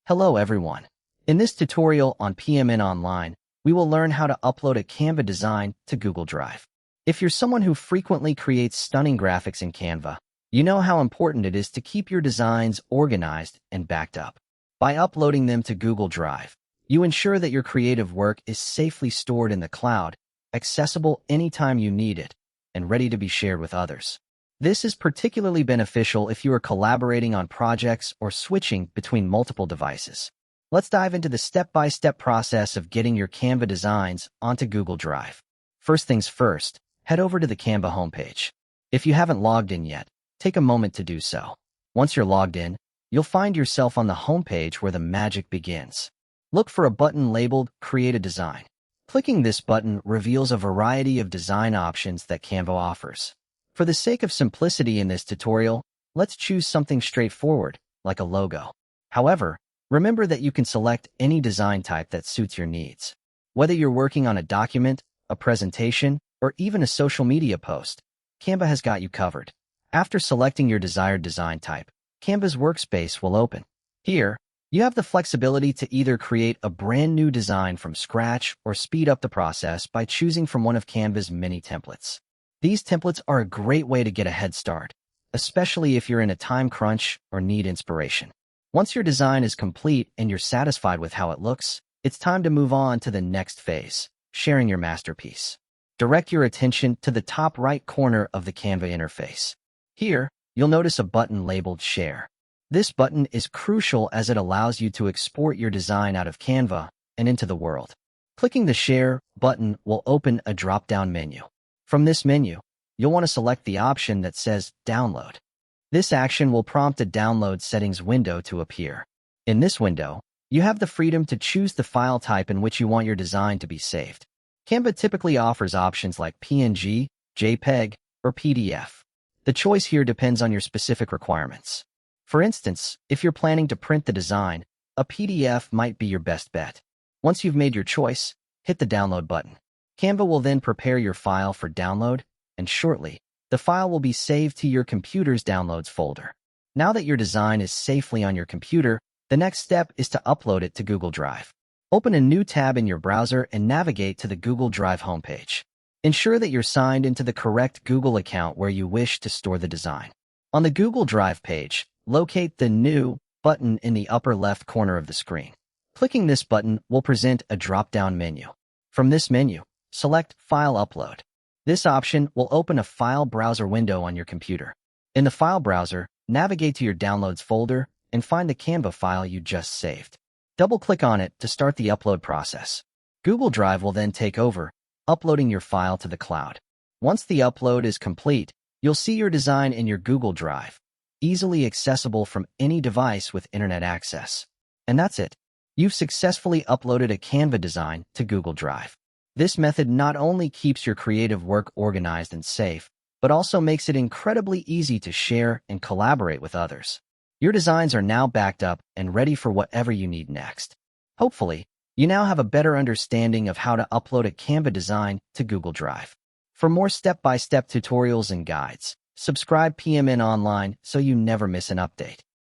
Hello everyone. In this tutorial on PMN Online, we will learn how to upload a Canva design to Google Drive. If you're someone who frequently creates stunning graphics in Canva, you know how important it is to keep your designs organized and backed up. By uploading them to Google Drive, you ensure that your creative work is safely stored in the cloud, accessible anytime you need it, and ready to be shared with others. This is particularly beneficial if you are collaborating on projects or switching between multiple devices. Let's dive into the step-by-step process of getting your Canva designs onto Google Drive. First things first, head over to the Canva homepage. If you haven't logged in yet, take a moment to do so. Once you're logged in, you'll find yourself on the homepage where the magic begins. Look for a button labeled Create a Design. Clicking this button reveals a variety of design options that Canva offers. For the sake of simplicity in this tutorial, let's choose something straightforward, like a logo. However, remember that you can select any design type that suits your needs. Whether you're working on a document, a presentation, or even a social media post, Canva has got you covered. After selecting your desired design type, Canva's workspace will open. Here, you have the flexibility to either create a brand new design from scratch or speed up the process by choosing from one of Canva's many templates. These templates are a great way to get a head start, especially if you're in a time crunch or need inspiration. Once your design is complete and you're satisfied with how it looks, it's time to move on to the next phase, sharing your masterpiece. Direct your attention to the top right corner of the Canva interface. Here, you'll notice a button labeled Share. This button is crucial as it allows you to export your design out of Canva and into the world. Clicking the Share button will open a drop-down menu. From this menu, you'll want to select the option that says Download. This action will prompt a download settings window to appear. In this window, you have the freedom to choose the file type in which you want your design to be saved. Canva typically offers options like PNG, JPEG, or PDF. The choice here depends on your specific requirements. For instance, if you're planning to print the design, a PDF might be your best bet. Once you've made your choice, hit the Download button. Canva will then prepare your file for download, and shortly, the file will be saved to your computer's Downloads folder. Now that your design is safely on your computer, the next step is to upload it to Google Drive. Open a new tab in your browser and navigate to the Google Drive homepage. Ensure that you're signed into the correct Google account where you wish to store the design. On the Google Drive page, locate the New button in the upper left corner of the screen. Clicking this button will present a drop-down menu. From this menu, select File Upload. This option will open a file browser window on your computer. In the file browser, navigate to your Downloads folder and find the Canva file you just saved. Double-click on it to start the upload process. Google Drive will then take over, uploading your file to the cloud. Once the upload is complete, you'll see your design in your Google Drive, easily accessible from any device with internet access. And that's it. You've successfully uploaded a Canva design to Google Drive. This method not only keeps your creative work organized and safe, but also makes it incredibly easy to share and collaborate with others. Your designs are now backed up and ready for whatever you need next. Hopefully, you now have a better understanding of how to upload a Canva design to Google Drive. For more step-by-step tutorials and guides, subscribe PMN Online so you never miss an update.